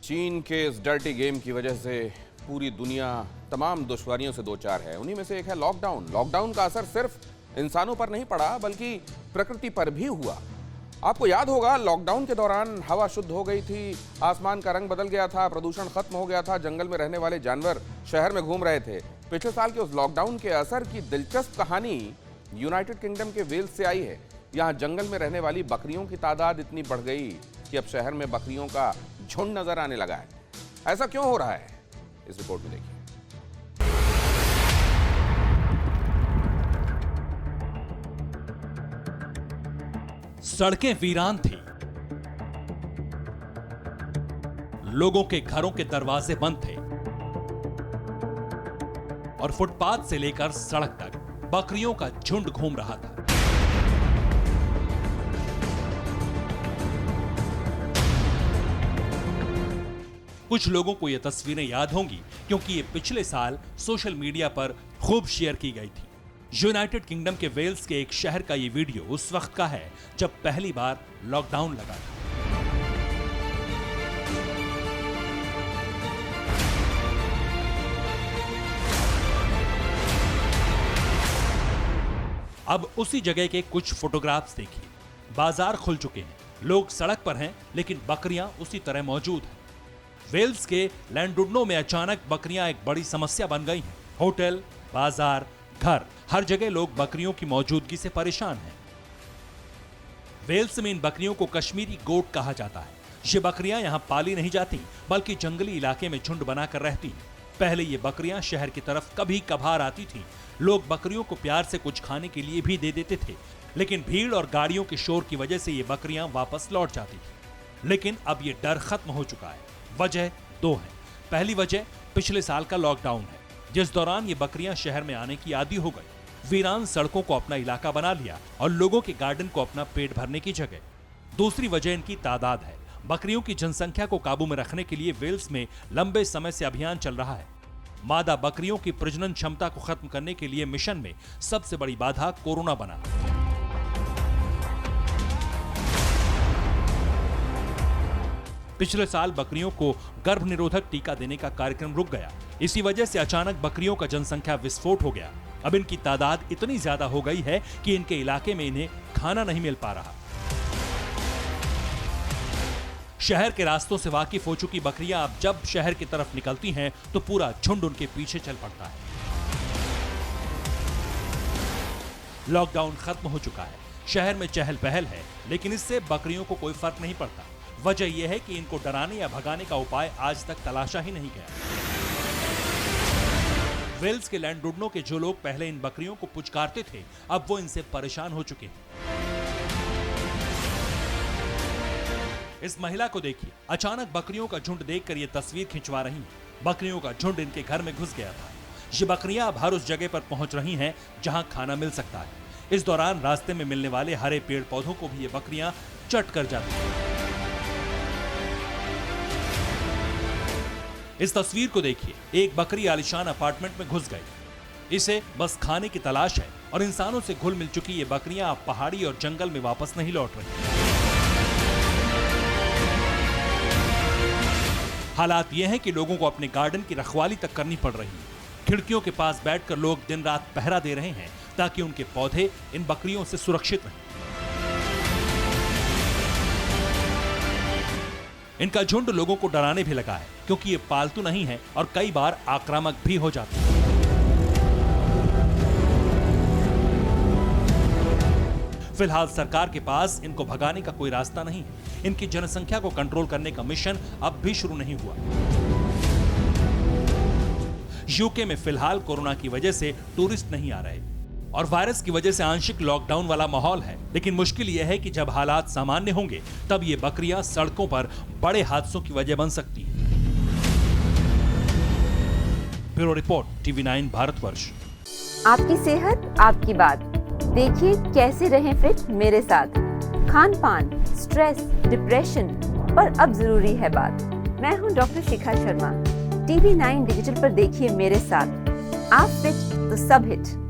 चीन के इस डर्टी गेम की वजह से पूरी दुनिया तमाम दुश्वारियों से दो चार है। उन्हीं में से एक है लॉकडाउन। लॉकडाउन का असर सिर्फ इंसानों पर नहीं पड़ा बल्कि प्रकृति पर भी हुआ। आपको याद होगा लॉकडाउन के दौरान हवा शुद्ध हो गई थी, आसमान का रंग बदल गया था, प्रदूषण खत्म हो गया था, जंगल में रहने वाले जानवर शहर में घूम रहे थे। पिछले साल के उस लॉकडाउन के असर की दिलचस्प कहानी यूनाइटेड किंगडम के वेल्स से आई है। यहाँ जंगल में रहने वाली बकरियों की तादाद इतनी बढ़ गई कि अब शहर में बकरियों का झुंड नजर आने लगा है। ऐसा क्यों हो रहा है, इस रिपोर्ट में देखिए। सड़कें वीरान थी, लोगों के घरों के दरवाजे बंद थे और फुटपाथ से लेकर सड़क तक बकरियों का झुंड घूम रहा था। कुछ लोगों को यह तस्वीरें याद होंगी क्योंकि ये पिछले साल सोशल मीडिया पर खूब शेयर की गई थी। यूनाइटेड किंगडम के वेल्स के एक शहर का ये वीडियो उस वक्त का है जब पहली बार लॉकडाउन लगा था। अब उसी जगह के कुछ फोटोग्राफ्स देखिए। बाजार खुल चुके हैं, लोग सड़क पर हैं, लेकिन बकरियां उसी तरह मौजूद हैं। वेल्स के लैंडुडनो में अचानक बकरियां एक बड़ी समस्या बन गई हैं। होटल, बाजार, घर, हर जगह लोग बकरियों की मौजूदगी से परेशान हैं। वेल्स में इन बकरियों को कश्मीरी गोट कहा जाता है। ये बकरियां यहां पाली नहीं जाती बल्कि जंगली इलाके में झुंड बनाकर रहती हैं। पहले ये बकरियां शहर की तरफ कभी कभार आती थीं। लोग बकरियों को प्यार से कुछ खाने के लिए भी दे देते थे, लेकिन भीड़ और गाड़ियों के शोर की वजह से ये बकरियां वापस लौट जाती थी। लेकिन अब ये डर खत्म हो चुका है। वजह दो है। पहली वजह पिछले साल का लॉकडाउन है, जिस दौरान ये बकरियां शहर में आने की आदी हो गई, वीरान सड़कों को अपना इलाका बना लिया और लोगों के गार्डन को अपना पेट भरने की जगह। दूसरी वजह इनकी तादाद है। बकरियों की जनसंख्या को काबू में रखने के लिए वेल्स में लंबे समय से अभियान चल रहा है। मादा बकरियों की प्रजनन क्षमता को खत्म करने के लिए मिशन में सबसे बड़ी बाधा कोरोना बना। पिछले साल बकरियों को गर्भ निरोधक टीका देने का कार्यक्रम रुक गया। इसी वजह से अचानक बकरियों का जनसंख्या विस्फोट हो गया। अब इनकी तादाद इतनी ज्यादा हो गई है कि इनके इलाके में इन्हें खाना नहीं मिल पा रहा। शहर के रास्तों से वाकिफ हो चुकी बकरियां अब जब शहर की तरफ निकलती हैं तो पूरा झुंड उनके पीछे चल पड़ता है। लॉकडाउन खत्म हो चुका है, शहर में चहल पहल है, लेकिन इससे बकरियों को कोई फर्क नहीं पड़ता। वजह यह है कि इनको डराने या भगाने का उपाय आज तक तलाशा ही नहीं गया। वेल्स के लैंडुडनो के जो लोग पहले इन बकरियों को पुचकारते थे, अब वो इनसे परेशान हो चुके हैं। इस महिला को देखिए, अचानक बकरियों का झुंड देखकर ये तस्वीर खिंचवा रही है। बकरियों का झुंड इनके घर में घुस गया था। ये बकरियां अब हर उस जगह पर पहुंच रही हैं जहां खाना मिल सकता है। इस दौरान रास्ते में मिलने वाले हरे पेड़ पौधों को भी ये बकरियां चट कर जाती हैं। इस तस्वीर को देखिए, एक बकरी आलीशान अपार्टमेंट में घुस गई। इसे बस खाने की तलाश है और इंसानों से घुल मिल चुकी ये बकरियां अब पहाड़ी और जंगल में वापस नहीं लौट रही। हालात ये हैं कि लोगों को अपने गार्डन की रखवाली तक करनी पड़ रही है। खिड़कियों के पास बैठकर लोग दिन रात पहरा दे रहे हैं ताकि उनके पौधे इन बकरियों से सुरक्षित रहें। इनका झुंड लोगों को डराने भी लगा है क्योंकि ये पालतू नहीं है और कई बार आक्रामक भी हो जाते हैं। फिलहाल सरकार के पास इनको भगाने का कोई रास्ता नहीं है। इनकी जनसंख्या को कंट्रोल करने का मिशन अब भी शुरू नहीं हुआ। यूके में फिलहाल कोरोना की वजह से टूरिस्ट नहीं आ रहे और वायरस की वजह से आंशिक लॉकडाउन वाला माहौल है। लेकिन मुश्किल यह है कि जब हालात सामान्य होंगे तब ये बकरियां सड़कों पर बड़े हादसों की वजह बन सकती हैं। Bureau report, TV9 Bharatvarsh. आपकी सेहत आपकी बात। देखिए कैसे रहें फिट मेरे साथ। खान पान, स्ट्रेस, डिप्रेशन पर अब जरूरी है बात। मैं हूं doctor Shikha Sharma. TV9 digital पर देखिए मेरे साथ। आप फिट तो सब हिट।